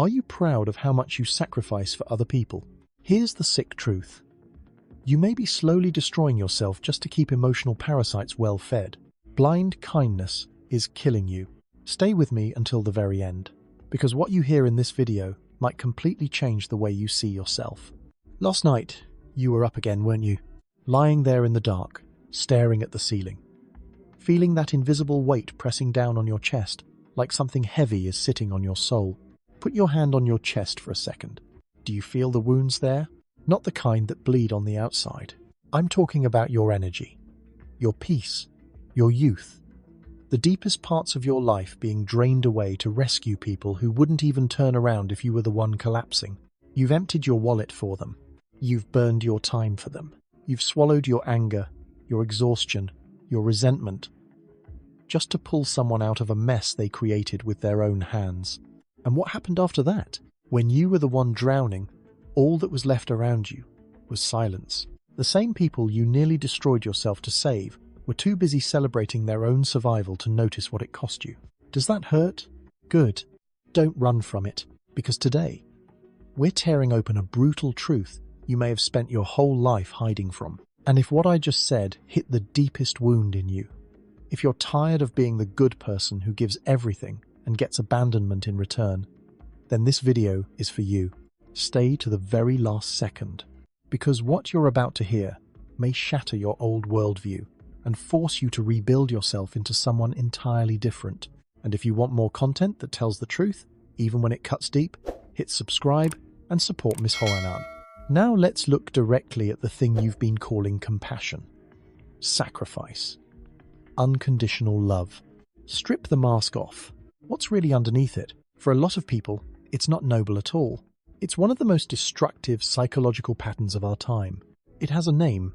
Are you proud of how much you sacrifice for other people? Here's the sick truth. You may be slowly destroying yourself just to keep emotional parasites well fed. Blind kindness is killing you. Stay with me until the very end, because what you hear in this video might completely change the way you see yourself. Last night, you were up again, weren't you? Lying there in the dark, staring at the ceiling. Feeling that invisible weight pressing down on your chest, like something heavy is sitting on your soul. Put your hand on your chest for a second. Do you feel the wounds there? Not the kind that bleed on the outside. I'm talking about your energy, your peace, your youth. The deepest parts of your life being drained away to rescue people who wouldn't even turn around if you were the one collapsing. You've emptied your wallet for them. You've burned your time for them. You've swallowed your anger, your exhaustion, your resentment, just to pull someone out of a mess they created with their own hands. And what happened after that? When you were the one drowning, all that was left around you was silence. The same people you nearly destroyed yourself to save were too busy celebrating their own survival to notice what it cost you. Does that hurt? Good. Don't run from it, because today, we're tearing open a brutal truth you may have spent your whole life hiding from. And if what I just said hit the deepest wound in you, if you're tired of being the good person who gives everything and gets abandonment in return, then this video is for you. Stay to the very last second, because what you're about to hear may shatter your old worldview and force you to rebuild yourself into someone entirely different. And if you want more content that tells the truth, even when it cuts deep, hit subscribe and support Miss Hoanan. Now let's look directly at the thing you've been calling compassion. Sacrifice. Unconditional love. Strip the mask off. What's really underneath it? For a lot of people, it's not noble at all. It's one of the most destructive psychological patterns of our time. It has a name: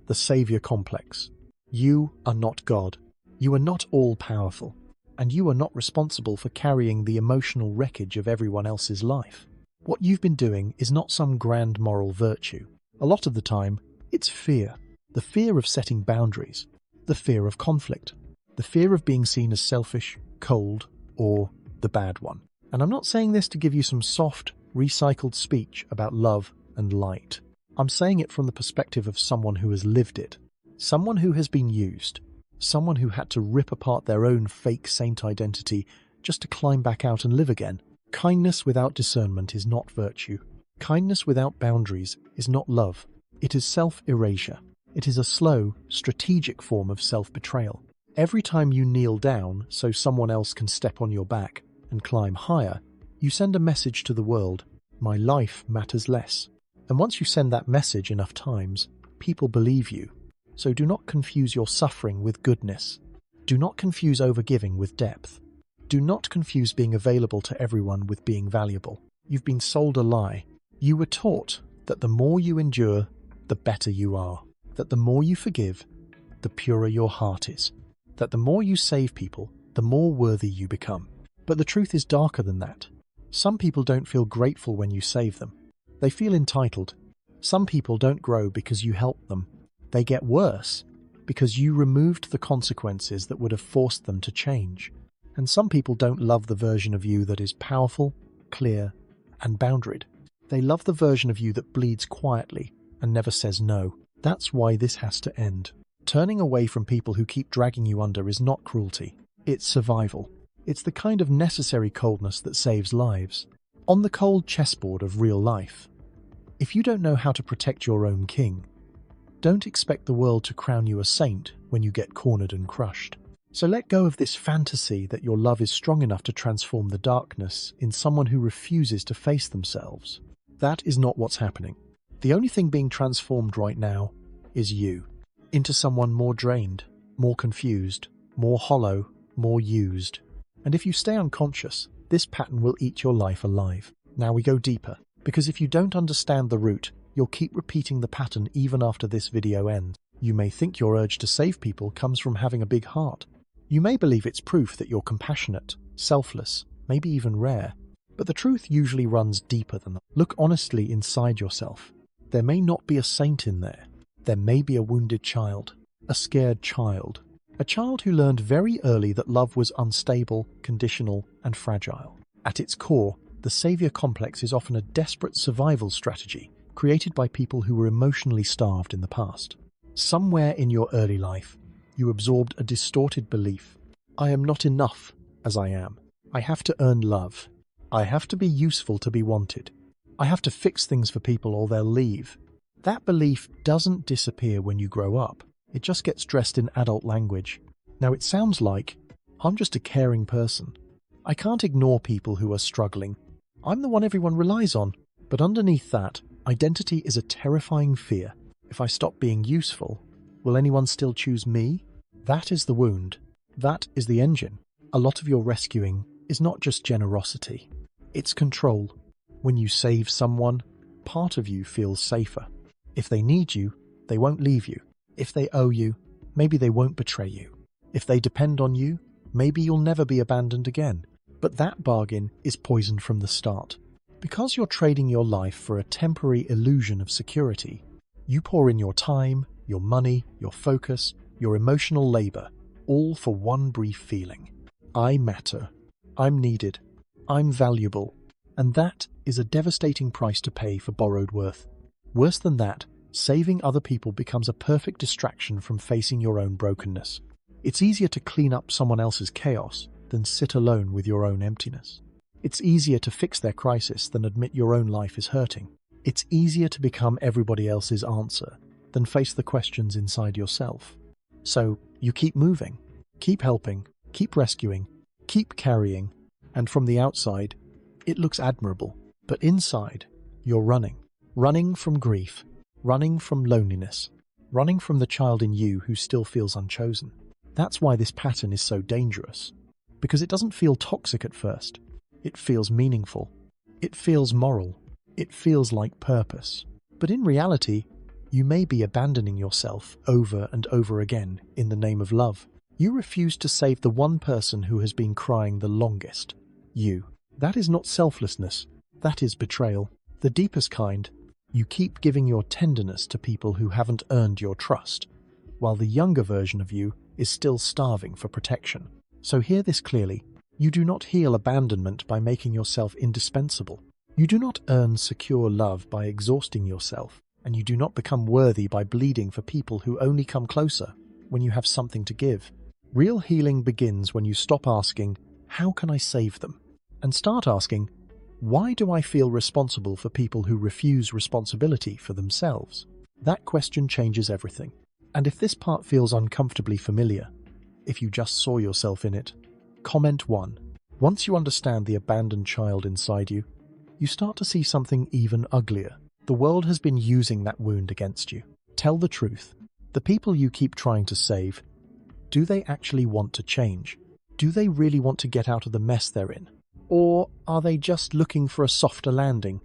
the savior complex. You are not God. You are not all-powerful. And you are not responsible for carrying the emotional wreckage of everyone else's life. What you've been doing is not some grand moral virtue. A lot of the time, it's fear. The fear of setting boundaries. The fear of conflict. The fear of being seen as selfish, cold, or the bad one. And I'm not saying this to give you some soft, recycled speech about love and light. I'm saying it from the perspective of someone who has lived it. Someone who has been used. Someone who had to rip apart their own fake saint identity just to climb back out and live again. Kindness without discernment is not virtue. Kindness without boundaries is not love. It is self-erasure. It is a slow, strategic form of self-betrayal. Every time you kneel down so someone else can step on your back and climb higher, you send a message to the world: my life matters less. And once you send that message enough times, people believe you. So do not confuse your suffering with goodness. Do not confuse overgiving with depth. Do not confuse being available to everyone with being valuable. You've been sold a lie. You were taught that the more you endure, the better you are. That the more you forgive, the purer your heart is. That the more you save people, the more worthy you become. But the truth is darker than that. Some people don't feel grateful when you save them. They feel entitled. Some people don't grow because you help them. They get worse because you removed the consequences that would have forced them to change. And some people don't love the version of you that is powerful, clear, and boundaried. They love the version of you that bleeds quietly and never says no. That's why this has to end. Turning away from people who keep dragging you under is not cruelty. It's survival. It's the kind of necessary coldness that saves lives. On the cold chessboard of real life, if you don't know how to protect your own king, don't expect the world to crown you a saint when you get cornered and crushed. So let go of this fantasy that your love is strong enough to transform the darkness in someone who refuses to face themselves. That is not what's happening. The only thing being transformed right now is you, into someone more drained, more confused, more hollow, more used. And if you stay unconscious, this pattern will eat your life alive. Now we go deeper, because if you don't understand the root, you'll keep repeating the pattern even after this video ends. You may think your urge to save people comes from having a big heart. You may believe it's proof that you're compassionate, selfless, maybe even rare. But the truth usually runs deeper than that. Look honestly inside yourself. There may not be a saint in there. There may be a wounded child, a scared child, a child who learned very early that love was unstable, conditional, and fragile. At its core, The savior complex is often a desperate survival strategy created by people who were emotionally starved in the past. Somewhere in your early life, you absorbed a distorted belief. I am not enough as I am. I have to earn love. I have to be useful to be wanted. I have to fix things for people or they'll leave. That belief doesn't disappear when you grow up. It just gets dressed in adult language. Now it sounds like, I'm just a caring person. I can't ignore people who are struggling. I'm the one everyone relies on. But underneath that, identity is a terrifying fear. If I stop being useful, will anyone still choose me? That is the wound. That is the engine. A lot of your rescuing is not just generosity. It's control. When you save someone, part of you feels safer. If they need you, they won't leave you. If they owe you, maybe they won't betray you. If they depend on you, maybe you'll never be abandoned again. But that bargain is poisoned from the start. Because you're trading your life for a temporary illusion of security, you pour in your time, your money, your focus, your emotional labor, all for one brief feeling. I matter. I'm needed. I'm valuable. And that is a devastating price to pay for borrowed worth. Worse than that, saving other people becomes a perfect distraction from facing your own brokenness. It's easier to clean up someone else's chaos than sit alone with your own emptiness. It's easier to fix their crisis than admit your own life is hurting. It's easier to become everybody else's answer than face the questions inside yourself. So you keep moving, keep helping, keep rescuing, keep carrying, and from the outside, it looks admirable. But inside, you're running. Running from grief, running from loneliness, running from the child in you who still feels unchosen. That's why this pattern is so dangerous. Because it doesn't feel toxic at first. It feels meaningful. It feels moral. It feels like purpose. But in reality, you may be abandoning yourself over and over again in the name of love. You refuse to save the one person who has been crying the longest. You. That is not selflessness. That is betrayal. The deepest kind. You keep giving your tenderness to people who haven't earned your trust, while the younger version of you is still starving for protection. So hear this clearly. You do not heal abandonment by making yourself indispensable. You do not earn secure love by exhausting yourself, and you do not become worthy by bleeding for people who only come closer when you have something to give. Real healing begins when you stop asking, how can I save them? And start asking, why do I feel responsible for people who refuse responsibility for themselves? That question changes everything. And if this part feels uncomfortably familiar, if you just saw yourself in it, comment 1. Once you understand the abandoned child inside you, you start to see something even uglier. The world has been using that wound against you. Tell the truth. The people you keep trying to save, do they actually want to change? Do they really want to get out of the mess they're in? Or are they just looking for a softer landing?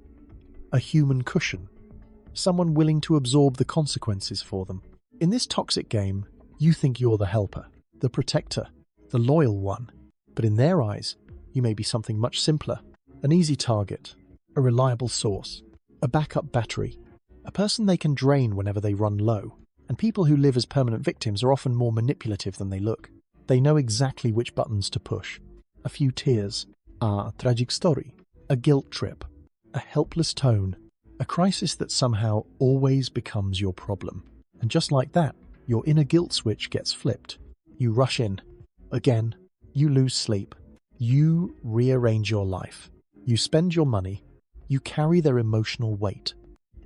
A human cushion? Someone willing to absorb the consequences for them? In this toxic game, you think you're the helper, the protector, the loyal one. But in their eyes, you may be something much simpler. An easy target, a reliable source, a backup battery, a person they can drain whenever they run low. And people who live as permanent victims are often more manipulative than they look. They know exactly which buttons to push. A few tears, a tragic story, a guilt trip, a helpless tone, a crisis that somehow always becomes your problem. And just like that, your inner guilt switch gets flipped. You rush in. Again, you lose sleep. You rearrange your life. You spend your money. You carry their emotional weight.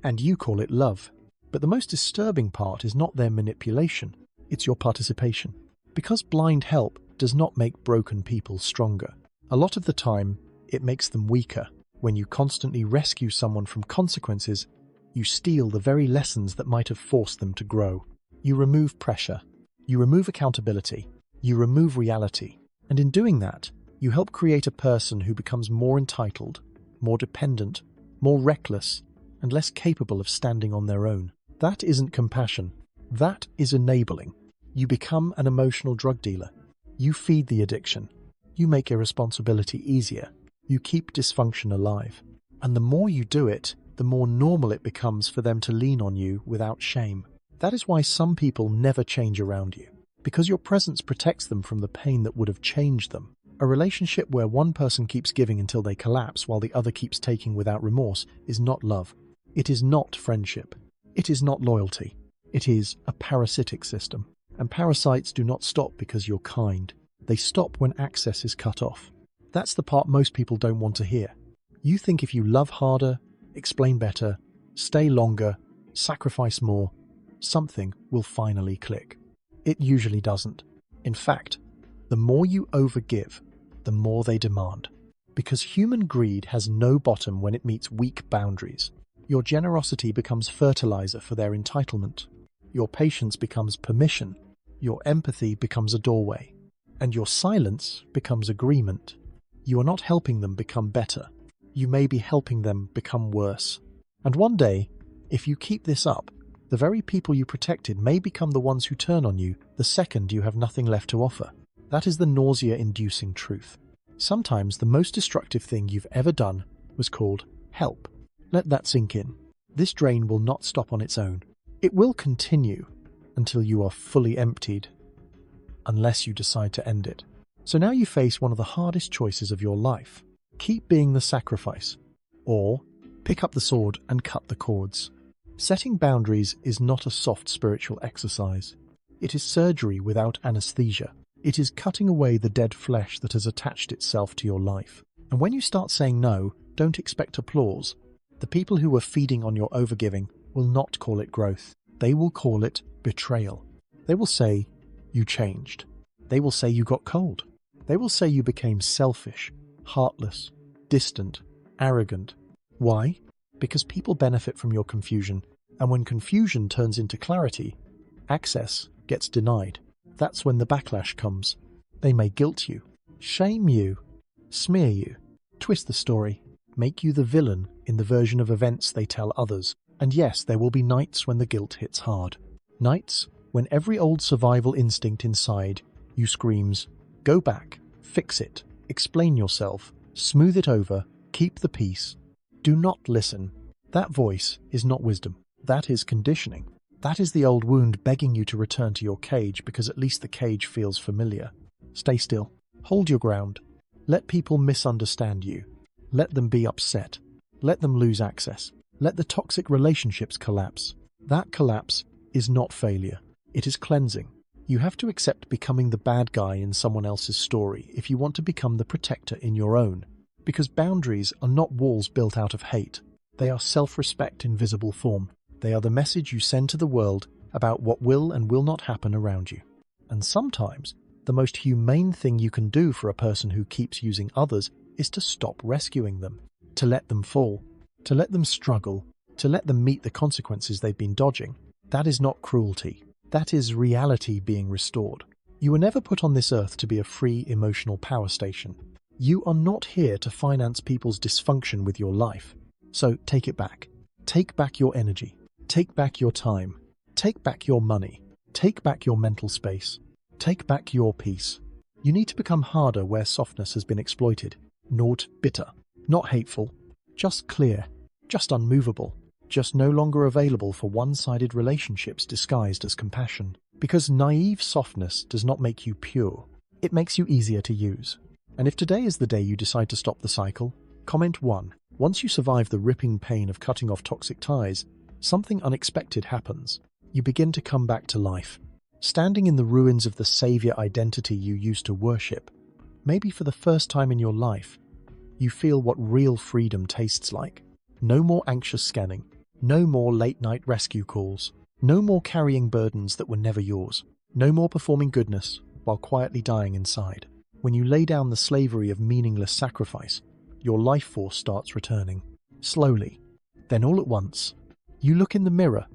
And you call it love. But the most disturbing part is not their manipulation. It's your participation. Because blind help does not make broken people stronger. A lot of the time, it makes them weaker. When you constantly rescue someone from consequences, you steal the very lessons that might have forced them to grow. You remove pressure. You remove accountability. You remove reality. And in doing that, you help create a person who becomes more entitled, more dependent, more reckless, and less capable of standing on their own. That isn't compassion. That is enabling. You become an emotional drug dealer. You feed the addiction. You make irresponsibility easier. You keep dysfunction alive. And the more you do it, the more normal it becomes for them to lean on you without shame. That is why some people never change around you. Because your presence protects them from the pain that would have changed them. A relationship where one person keeps giving until they collapse while the other keeps taking without remorse is not love. It is not friendship. It is not loyalty. It is a parasitic system. And parasites do not stop because you're kind. They stop when access is cut off. That's the part most people don't want to hear. You think if you love harder, explain better, stay longer, sacrifice more, something will finally click. It usually doesn't. In fact, the more you overgive, the more they demand. Because human greed has no bottom when it meets weak boundaries. Your generosity becomes fertilizer for their entitlement. Your patience becomes permission. Your empathy becomes a doorway. And your silence becomes agreement. You are not helping them become better. You may be helping them become worse. And one day, if you keep this up, the very people you protected may become the ones who turn on you the second you have nothing left to offer. That is the nausea-inducing truth. Sometimes the most destructive thing you've ever done was called help. Let that sink in. This drain will not stop on its own. It will continue until you are fully emptied, unless you decide to end it. So now you face one of the hardest choices of your life. Keep being the sacrifice, or pick up the sword and cut the cords. Setting boundaries is not a soft spiritual exercise. It is surgery without anesthesia. It is cutting away the dead flesh that has attached itself to your life. And when you start saying no, don't expect applause. The people who were feeding on your overgiving will not call it growth. They will call it betrayal. They will say, you changed. They will say you got cold. They will say you became selfish, heartless, distant, arrogant. Why? Because people benefit from your confusion, and when confusion turns into clarity, access gets denied. That's when the backlash comes. They may guilt you, shame you, smear you, twist the story, make you the villain in the version of events they tell others. And yes, there will be nights when the guilt hits hard. Nights when every old survival instinct inside you screams, go back, fix it, explain yourself, smooth it over, keep the peace. Do not listen. That voice is not wisdom. That is conditioning. That is the old wound begging you to return to your cage because at least the cage feels familiar. Stay still. Hold your ground. Let people misunderstand you. Let them be upset. Let them lose access. Let the toxic relationships collapse. That collapse is not failure. It is cleansing. You have to accept becoming the bad guy in someone else's story if you want to become the protector in your own. Because boundaries are not walls built out of hate. They are self-respect in visible form. They are the message you send to the world about what will and will not happen around you. And sometimes, the most humane thing you can do for a person who keeps using others is to stop rescuing them, to let them fall, to let them struggle, to let them meet the consequences they've been dodging. That is not cruelty. That is reality being restored. You were never put on this earth to be a free emotional power station. You are not here to finance people's dysfunction with your life. So take it back. Take back your energy. Take back your time. Take back your money. Take back your mental space. Take back your peace. You need to become harder where softness has been exploited. Not bitter. Not hateful. Just clear. Just unmovable. Just no longer available for one-sided relationships disguised as compassion. Because naive softness does not make you pure. It makes you easier to use. And if today is the day you decide to stop the cycle, comment 1. Once you survive the ripping pain of cutting off toxic ties, something unexpected happens. You begin to come back to life, standing in the ruins of the savior identity you used to worship. Maybe for the first time in your life, you feel what real freedom tastes like. No more anxious scanning. No more late-night rescue calls. No more carrying burdens that were never yours. No more performing goodness while quietly dying inside. When you lay down the slavery of meaningless sacrifice, your life force starts returning. Slowly. Then all at once, you look in the mirror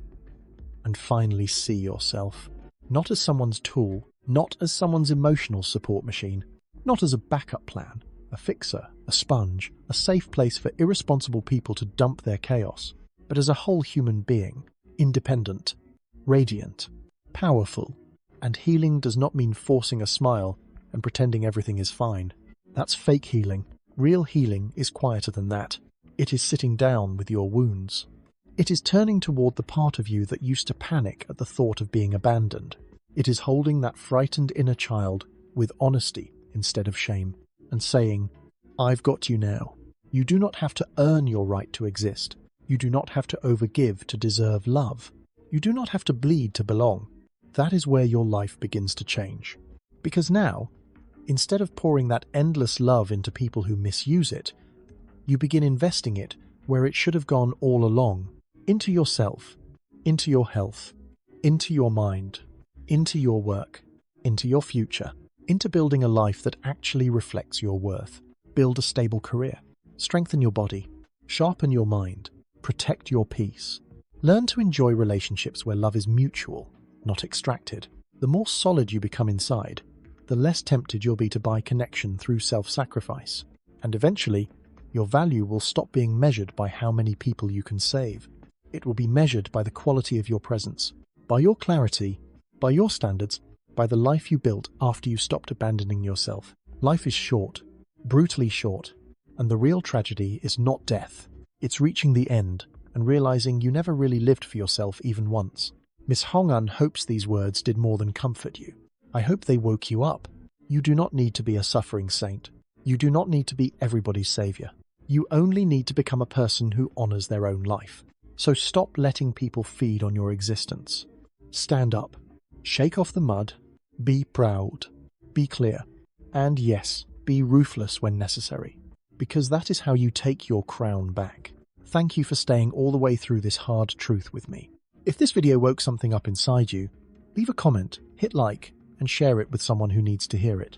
and finally see yourself. Not as someone's tool, not as someone's emotional support machine, not as a backup plan, a fixer, a sponge, a safe place for irresponsible people to dump their chaos, but as a whole human being, independent, radiant, powerful. And healing does not mean forcing a smile and pretending everything is fine. That's fake healing. Real healing is quieter than that. It is sitting down with your wounds. It is turning toward the part of you that used to panic at the thought of being abandoned. It is holding that frightened inner child with honesty instead of shame. and saying, "I've got you now." You do not have to earn your right to exist. You do not have to overgive to deserve love. You do not have to bleed to belong. That is where your life begins to change. Because now, instead of pouring that endless love into people who misuse it, you begin investing it where it should have gone all along, into yourself, into your health, into your mind, into your work, into your future, into building a life that actually reflects your worth. Build a stable career, strengthen your body, sharpen your mind, protect your peace. Learn to enjoy relationships where love is mutual, not extracted. The more solid you become inside, the less tempted you'll be to buy connection through self-sacrifice. And eventually, your value will stop being measured by how many people you can save. It will be measured by the quality of your presence, by your clarity, by your standards, by the life you built after you stopped abandoning yourself. Life is short, brutally short, and the real tragedy is not death. It's reaching the end and realizing you never really lived for yourself even once. Miss Hong-an hopes these words did more than comfort you. I hope they woke you up. You do not need to be a suffering saint. You do not need to be everybody's savior. You only need to become a person who honors their own life. So stop letting people feed on your existence. Stand up. Shake off the mud. Be proud. Be clear. And yes, be ruthless when necessary. Because that is how you take your crown back. Thank you for staying all the way through this hard truth with me. If this video woke something up inside you, leave a comment, hit like, and share it with someone who needs to hear it.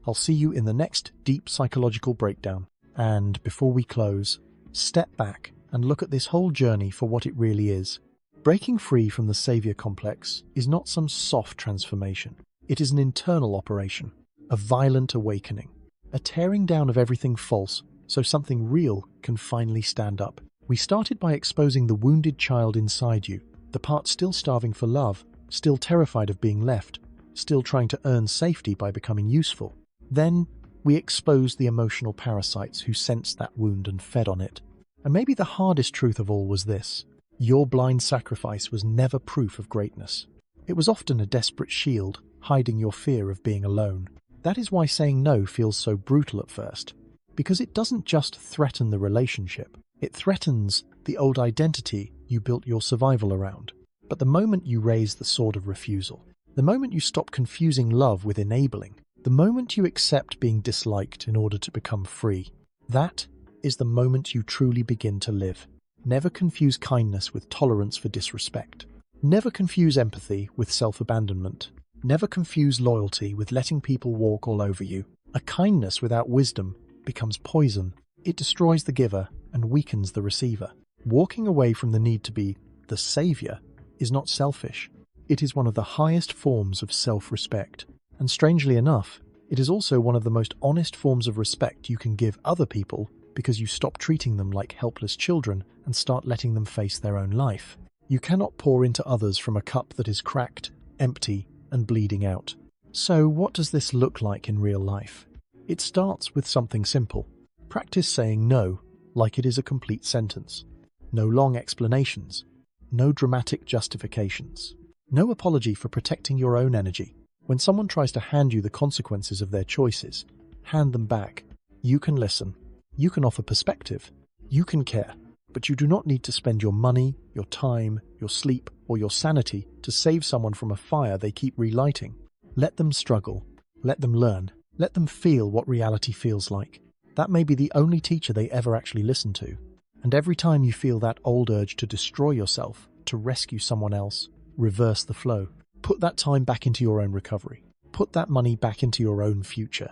I'll see you in the next deep psychological breakdown. And before we close, step back and look at this whole journey for what it really is. Breaking free from the savior complex is not some soft transformation. It is an internal operation, a violent awakening, a tearing down of everything false so something real can finally stand up. We started by exposing the wounded child inside you, the part still starving for love, still terrified of being left, still trying to earn safety by becoming useful. Then, we exposed the emotional parasites who sensed that wound and fed on it. And maybe the hardest truth of all was this: your blind sacrifice was never proof of greatness. It was often a desperate shield, hiding your fear of being alone. That is why saying no feels so brutal at first. Because it doesn't just threaten the relationship, it threatens the old identity you built your survival around. But the moment you raise the sword of refusal, the moment you stop confusing love with enabling, the moment you accept being disliked in order to become free, that is the moment you truly begin to live. Never confuse kindness with tolerance for disrespect. Never confuse empathy with self-abandonment. Never confuse loyalty with letting people walk all over you. A kindness without wisdom becomes poison. It destroys the giver and weakens the receiver. Walking away from the need to be the savior is not selfish. It is one of the highest forms of self-respect. And strangely enough, it is also one of the most honest forms of respect you can give other people, because you stop treating them like helpless children and start letting them face their own life. You cannot pour into others from a cup that is cracked, empty, and bleeding out. So what does this look like in real life? It starts with something simple. Practice saying no like it is a complete sentence. No long explanations. No dramatic justifications. No apology for protecting your own energy. When someone tries to hand you the consequences of their choices, hand them back. You can listen. You can offer perspective. You can care. But you do not need to spend your money, your time, your sleep, or your sanity to save someone from a fire they keep relighting. Let them struggle. Let them learn. Let them feel what reality feels like. That may be the only teacher they ever actually listen to. And every time you feel that old urge to destroy yourself, to rescue someone else, reverse the flow. Put that time back into your own recovery. Put that money back into your own future.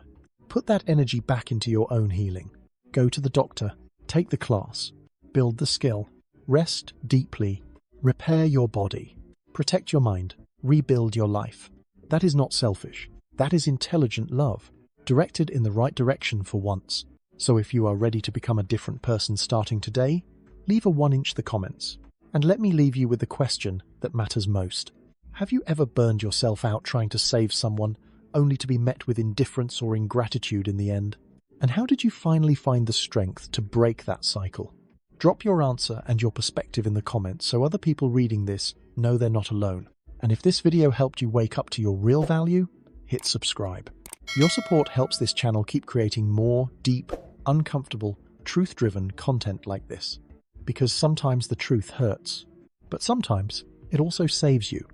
Put that energy back into your own healing. Go to the doctor. Take the class. Build the skill. Rest deeply. Repair your body. Protect your mind. Rebuild your life. That is not selfish. That is intelligent love, directed in the right direction for once. So if you are ready to become a different person starting today, leave a 1-inch the comments. And let me leave you with the question that matters most. Have you ever burned yourself out trying to save someone, only to be met with indifference or ingratitude in the end? And how did you finally find the strength to break that cycle? Drop your answer and your perspective in the comments so other people reading this know they're not alone. And if this video helped you wake up to your real value, hit subscribe. Your support helps this channel keep creating more deep, uncomfortable, truth-driven content like this. Because sometimes the truth hurts, but sometimes it also saves you.